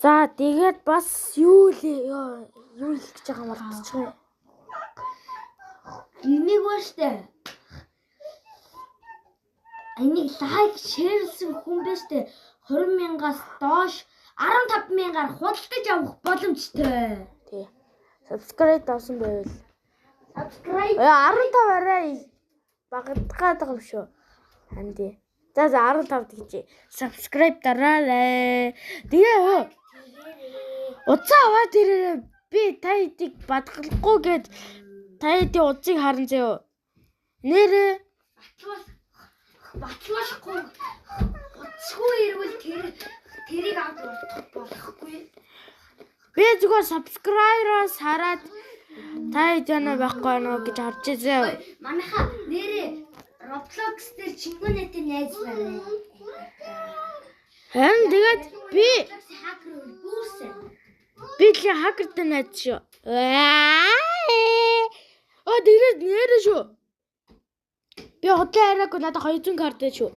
За тэгээд бас юу хэлэх гэж байгаа юм болчихсон. Энийг ба штэ. Энийг лайк, шеэрлсэн хүн ба штэ. 20,000-аас доош 15,000-аар худалдаж авах боломжтой. Тий. Subscribe давсан байвал. Subscribe 15 арай багтгаад байгаа юм шүү. Ханди. За 15 гэж. Subscribe дараарай. Тэгээ уцаа аваад ирээрээ би та хэдийг бадгалахгүй гээд та хэдийн уцыг харан заяа. Нэрээ батлуулахгүй уцгүй ирвэл тэрийг авч болохгүй. би зүгээр subscribe-аас хараад та хэдийнэ байхгүй нөө гэж харж заяа. Манайха нэрээ Roblox дээр Чингүнэтэй найз байна. Харин тэгээд би хакер бүрсэн. л хакертэй найз шүү. Тэгээд нэрээ шүү. Би хотлоо яриаггүй надад 200 карт шүү.